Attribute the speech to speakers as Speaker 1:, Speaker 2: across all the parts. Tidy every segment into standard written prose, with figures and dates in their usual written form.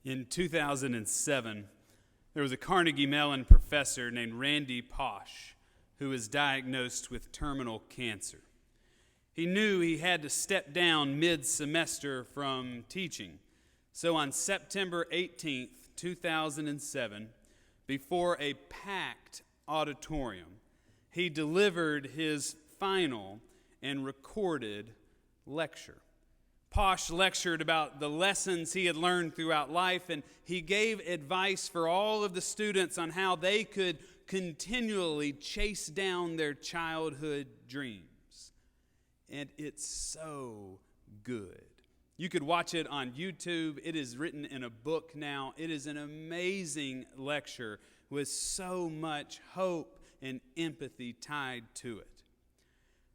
Speaker 1: In 2007, there was a Carnegie Mellon professor named Randy Pausch who was diagnosed with terminal cancer. He knew he had to step down mid-semester from teaching. So on September 18th, 2007, before a packed auditorium, he delivered his final and recorded lecture. Pausch lectured about the lessons he had learned throughout life, and he gave advice for all of the students on how they could continually chase down their childhood dreams. And it's so good. You could watch it on YouTube. It is written in a book now. It is an amazing lecture with so much hope and empathy tied to it.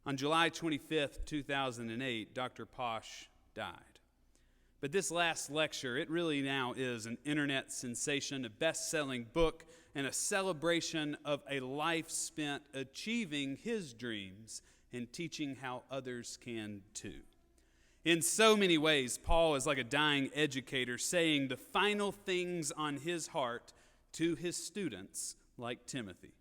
Speaker 1: On July 25th, 2008, Dr. Pausch died. But this last lecture, it really now is an internet sensation, a best-selling book, and a celebration of a life spent achieving his dreams and teaching how others can too. In so many ways, Paul is like a dying educator saying the final things on his heart to his students like Timothy.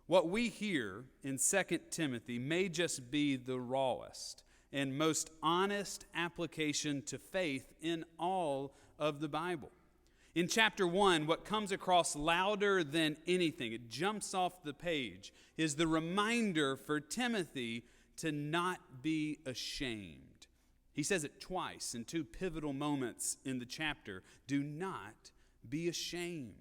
Speaker 1: What we hear in 2 Timothy may just be the rawest and most honest application to faith in all of the Bible. In chapter 1, what comes across louder than anything, it jumps off the page, is the reminder for Timothy to not be ashamed. He says it twice in two pivotal moments in the chapter. Do not be ashamed.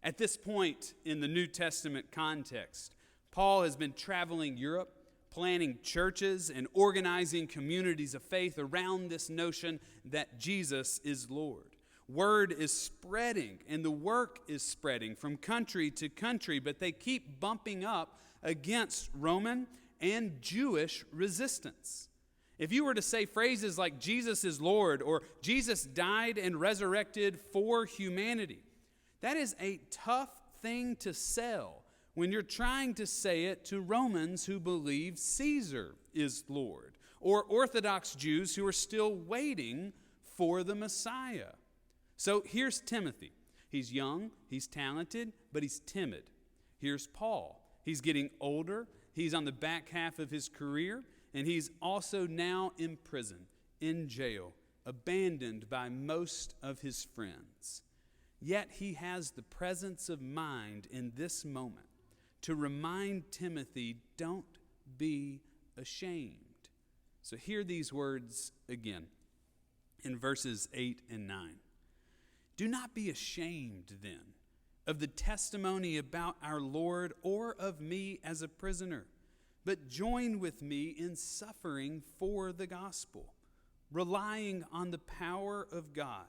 Speaker 1: At this point in the New Testament context, Paul has been traveling Europe, planning churches and organizing communities of faith around this notion that Jesus is Lord. Word is spreading and the work is spreading from country to country, but they keep bumping up against Roman and Jewish resistance. If you were to say phrases like Jesus is Lord or Jesus died and resurrected for humanity, that is a tough thing to sell when you're trying to say it to Romans who believe Caesar is Lord, or Orthodox Jews who are still waiting for the Messiah. So here's Timothy. He's young, he's talented, but he's timid. Here's Paul. He's getting older, he's on the back half of his career, and he's also now in prison, in jail, abandoned by most of his friends. Yet he has the presence of mind in this moment to remind Timothy, don't be ashamed. So hear these words again in verses 8 and 9. Do not be ashamed then of the testimony about our Lord or of me as a prisoner, but join with me in suffering for the gospel, relying on the power of God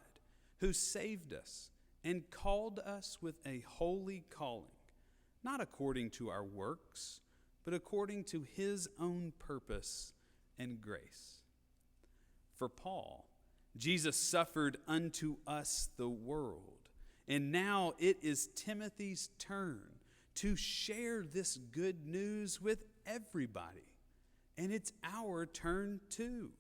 Speaker 1: who saved us and called us with a holy calling, not according to our works, but according to his own purpose and grace. For Paul, Jesus suffered unto us the world, and now it is Timothy's turn to share this good news with everybody. And it's our turn too.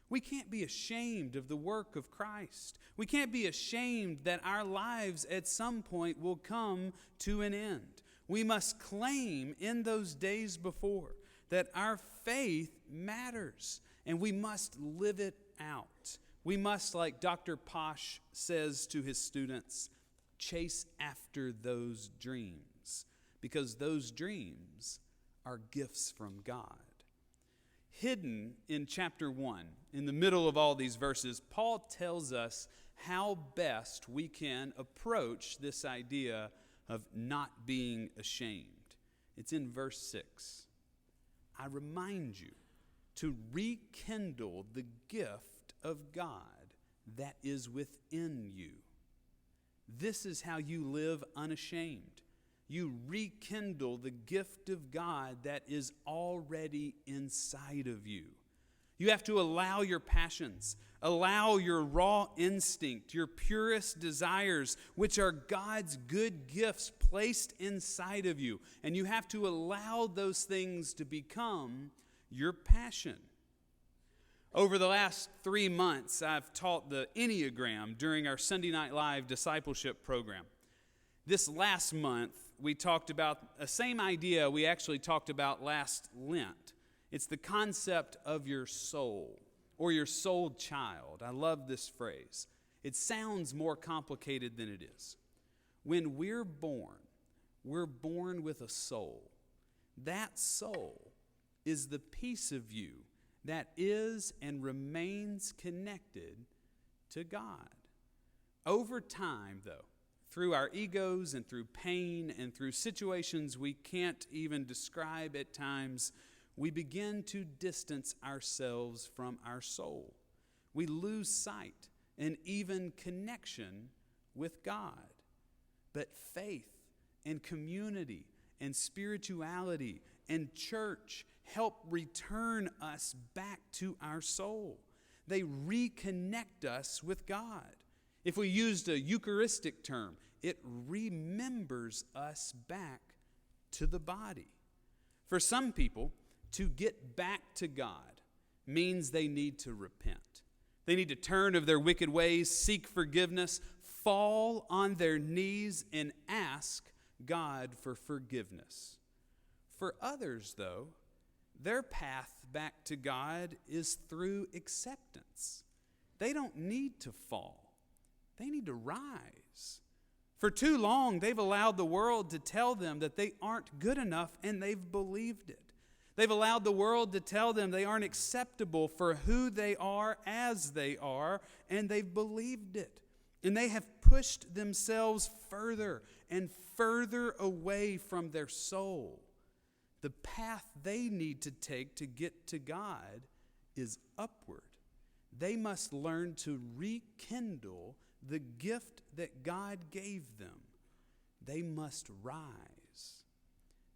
Speaker 1: We can't be ashamed of the work of Christ. We can't be ashamed that our lives at some point will come to an end. We must claim in those days before that our faith matters, and we must live it out. We must, like Dr. Pausch says to his students, chase after those dreams, because those dreams are gifts from God. Hidden in chapter 1, in the middle of all these verses, Paul tells us how best we can approach this idea of not being ashamed. It's in verse 6. I remind you to rekindle the gift of God that is within you. This is how you live unashamed. You rekindle the gift of God that is already inside of you. You have to allow your passions, allow your raw instinct, your purest desires, which are God's good gifts placed inside of you. And you have to allow those things to become your passion. Over the last 3 months, I've taught the Enneagram during our Sunday Night Live discipleship program. This last month, we talked about the same idea we actually talked about last Lent. It's the concept of your soul or your soul child. I love this phrase. It sounds more complicated than it is. When we're born with a soul. That soul is the piece of you that is and remains connected to God. Over time, though, through our egos and through pain and through situations we can't even describe at times, we begin to distance ourselves from our soul. We lose sight and even connection with God. But faith and community and spirituality and church help return us back to our soul. They reconnect us with God. If we used a Eucharistic term, it remembers us back to the body. For some people, to get back to God means they need to repent. They need to turn of their wicked ways, seek forgiveness, fall on their knees, and ask God for forgiveness. For others, though, their path back to God is through acceptance. They don't need to fall. They need to rise. For too long, they've allowed the world to tell them that they aren't good enough, and they've believed it. They've allowed the world to tell them they aren't acceptable for who they are as they are, and they've believed it. And they have pushed themselves further and further away from their soul. The path they need to take to get to God is upward. They must learn to rekindle the gift that God gave them. They must rise.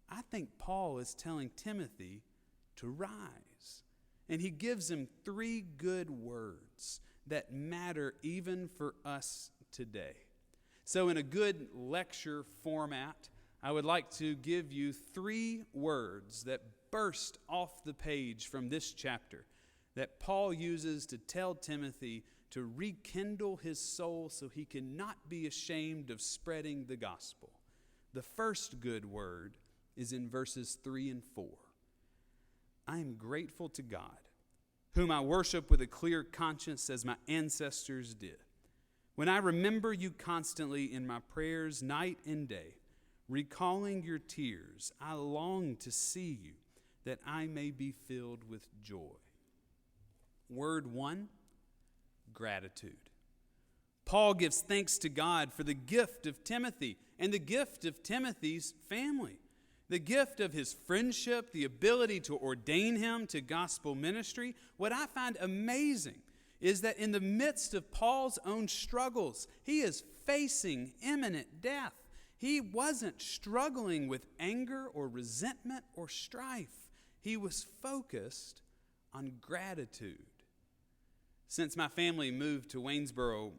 Speaker 1: I think Paul is telling Timothy to rise. And he gives him 3 good words that matter even for us today. So in a good lecture format, I would like to give you 3 words that burst off the page from this chapter that Paul uses to tell Timothy to rekindle his soul so he cannot be ashamed of spreading the gospel. The first good word is in verses 3 and 4. I am grateful to God, whom I worship with a clear conscience as my ancestors did. When I remember you constantly in my prayers night and day, recalling your tears, I long to see you, that I may be filled with joy. Word 1, gratitude. Paul gives thanks to God for the gift of Timothy and the gift of Timothy's family. The gift of his friendship, the ability to ordain him to gospel ministry. What I find amazing is that in the midst of Paul's own struggles, he is facing imminent death. He wasn't struggling with anger or resentment or strife. He was focused on gratitude. Since my family moved to Waynesboro,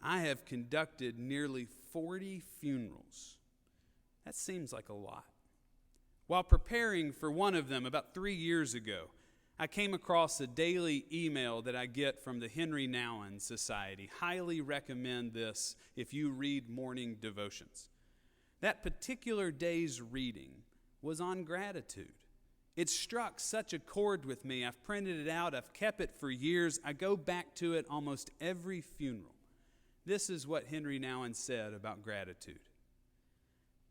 Speaker 1: I have conducted nearly 40 funerals. That seems like a lot. While preparing for one of them about 3 years ago, I came across a daily email that I get from the Henry Nouwen Society. Highly recommend this if you read morning devotions. That particular day's reading was on gratitude. It struck such a chord with me. I've printed it out. I've kept it for years. I go back to it almost every funeral. This is what Henry Nouwen said about gratitude.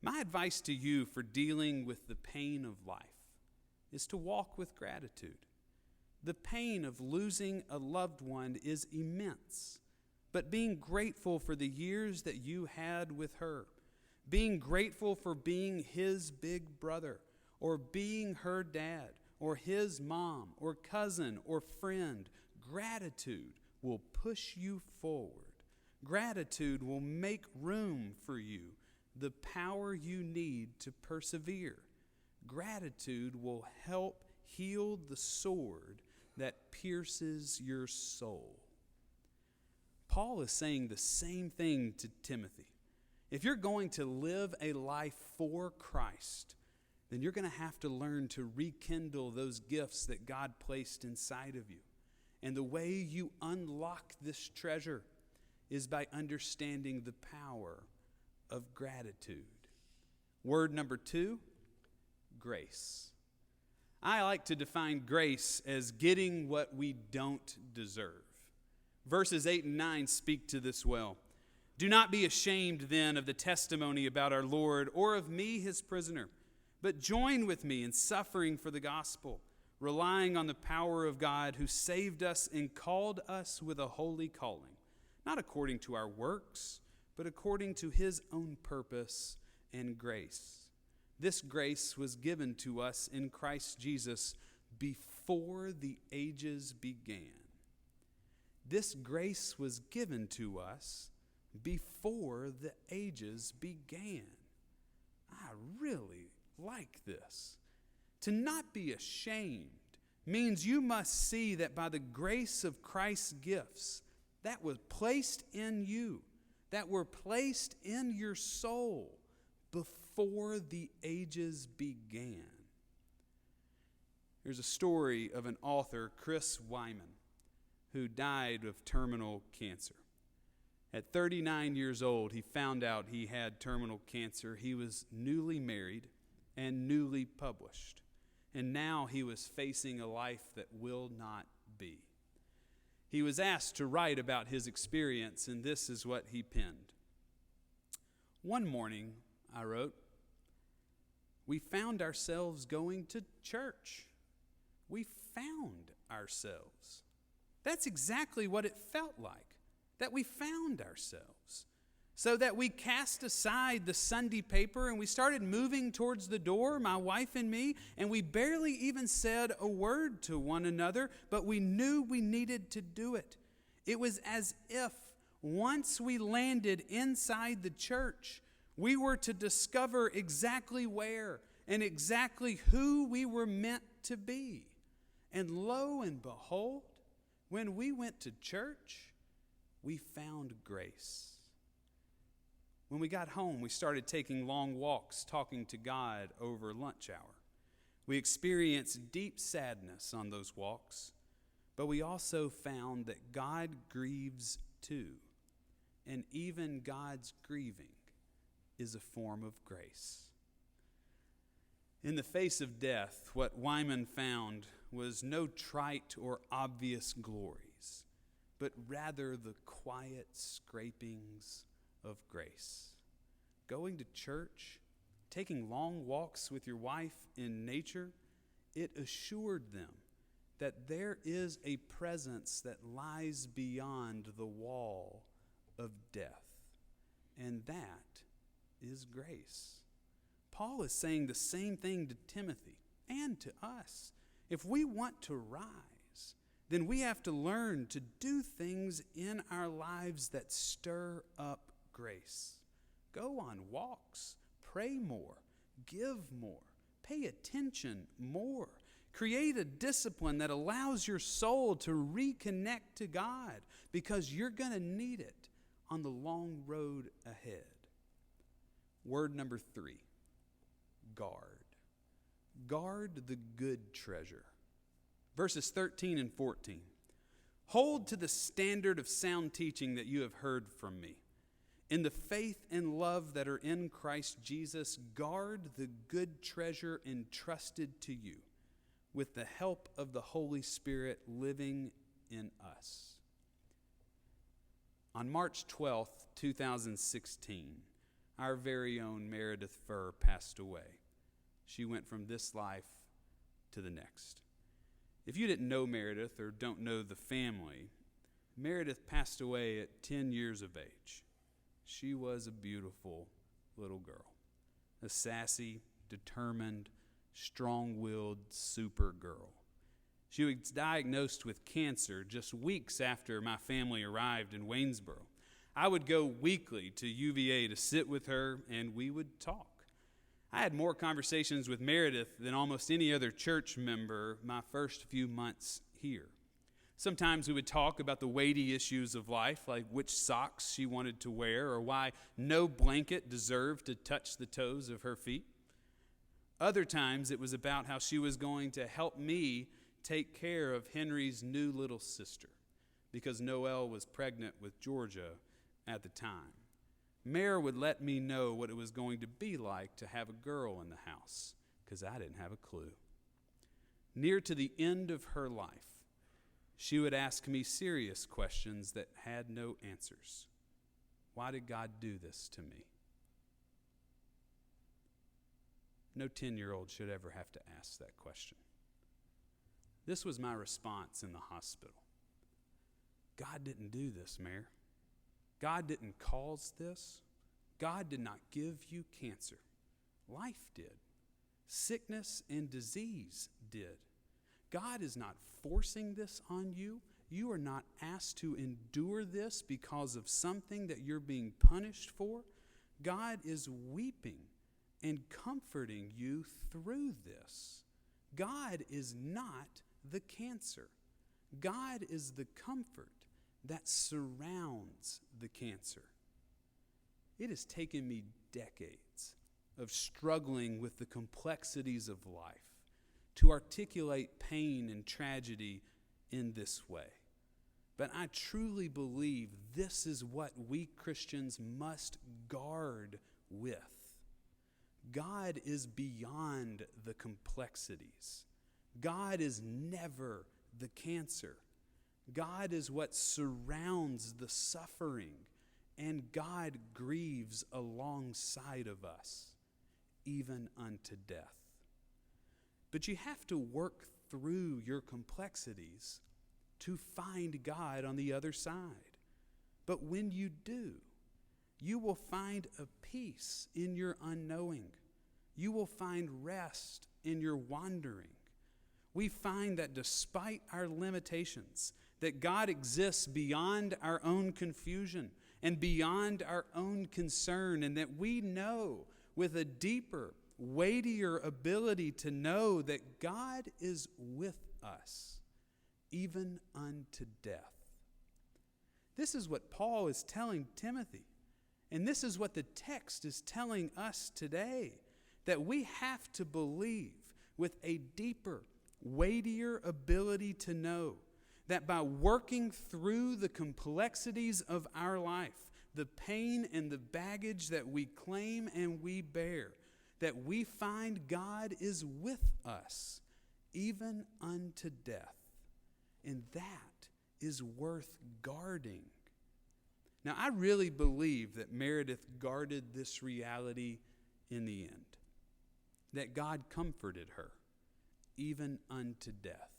Speaker 1: My advice to you for dealing with the pain of life is to walk with gratitude. The pain of losing a loved one is immense, but being grateful for the years that you had with her, being grateful for being his big brother, or being her dad, or his mom, or cousin, or friend, gratitude will push you forward. Gratitude will make room for you, the power you need to persevere. Gratitude will help heal the sword that pierces your soul. Paul is saying the same thing to Timothy. If you're going to live a life for Christ, then you're going to have to learn to rekindle those gifts that God placed inside of you. And the way you unlock this treasure is by understanding the power of gratitude. Word number 2, grace. I like to define grace as getting what we don't deserve. Verses 8 and 9 speak to this well. Do not be ashamed then of the testimony about our Lord or of me, his prisoner, but join with me in suffering for the gospel, relying on the power of God who saved us and called us with a holy calling, not according to our works, but according to his own purpose and grace. This grace was given to us in Christ Jesus before the ages began. This grace was given to us before the ages began. I really like this. To not be ashamed means you must see that by the grace of Christ's gifts that was placed in you, that were placed in your soul before the ages began. There's a story of an author, Chris Wyman, who died of terminal cancer. At 39 years old, he found out he had terminal cancer. He was newly married and newly published. And now he was facing a life that will not be. He was asked to write about his experience, and this is what he penned. One morning, I wrote, we found ourselves going to church. We found ourselves. That's exactly what it felt like, that we found ourselves. So that we cast aside the Sunday paper and we started moving towards the door, my wife and me, and we barely even said a word to one another, but we knew we needed to do it. It was as if once we landed inside the church, we were to discover exactly where and exactly who we were meant to be. And lo and behold, when we went to church, we found grace. When we got home, we started taking long walks, talking to God over lunch hour. We experienced deep sadness on those walks, but we also found that God grieves too, and even God's grieving is a form of grace. In the face of death, what Wyman found was no trite or obvious glories, but rather the quiet scrapings of grace. Going to church, taking long walks with your wife in nature, it assured them that there is a presence that lies beyond the wall of death, and that is grace. Paul is saying the same thing to Timothy and to us. If we want to rise, then we have to learn to do things in our lives that stir up grace. Go on walks, pray more, give more, pay attention more. Create a discipline that allows your soul to reconnect to God, because you're going to need it on the long road ahead. Word number 3, guard. Guard the good treasure. Verses 13 and 14. Hold to the standard of sound teaching that you have heard from me. In the faith and love that are in Christ Jesus, guard the good treasure entrusted to you with the help of the Holy Spirit living in us. On March 12th, 2016, our very own Meredith Furr passed away. She went from this life to the next. If you didn't know Meredith or don't know the family, Meredith passed away at 10 years of age. She was a beautiful little girl, a sassy, determined, strong-willed super girl. She was diagnosed with cancer just weeks after my family arrived in Waynesboro. I would go weekly to UVA to sit with her, and we would talk. I had more conversations with Meredith than almost any other church member my first few months here. Sometimes we would talk about the weighty issues of life, like which socks she wanted to wear or why no blanket deserved to touch the toes of her feet. Other times it was about how she was going to help me take care of Henry's new little sister because Noelle was pregnant with Georgia at the time. Mare would let me know what it was going to be like to have a girl in the house because I didn't have a clue. Near to the end of her life, she would ask me serious questions that had no answers. Why did God do this to me? No 10-year-old should ever have to ask that question. This was my response in the hospital. God didn't do this, Mare. God didn't cause this. God did not give you cancer. Life did. Sickness and disease did. God is not forcing this on you. You are not asked to endure this because of something that you're being punished for. God is weeping and comforting you through this. God is not the cancer. God is the comfort that surrounds the cancer. It has taken me decades of struggling with the complexities of life to articulate pain and tragedy in this way. But I truly believe this is what we Christians must guard with. God is beyond the complexities. God is never the cancer. God is what surrounds the suffering, and God grieves alongside of us, even unto death. But you have to work through your complexities to find God on the other side. But when you do, you will find a peace in your unknowing. You will find rest in your wandering. We find that despite our limitations, that God exists beyond our own confusion and beyond our own concern, and that we know with a deeper, weightier ability to know that God is with us, even unto death. This is what Paul is telling Timothy, and this is what the text is telling us today, that we have to believe with a deeper, weightier ability to know that by working through the complexities of our life, the pain and the baggage that we claim and we bear, that we find God is with us, even unto death. And that is worth guarding. Now, I really believe that Meredith guarded this reality in the end, that God comforted her, even unto death.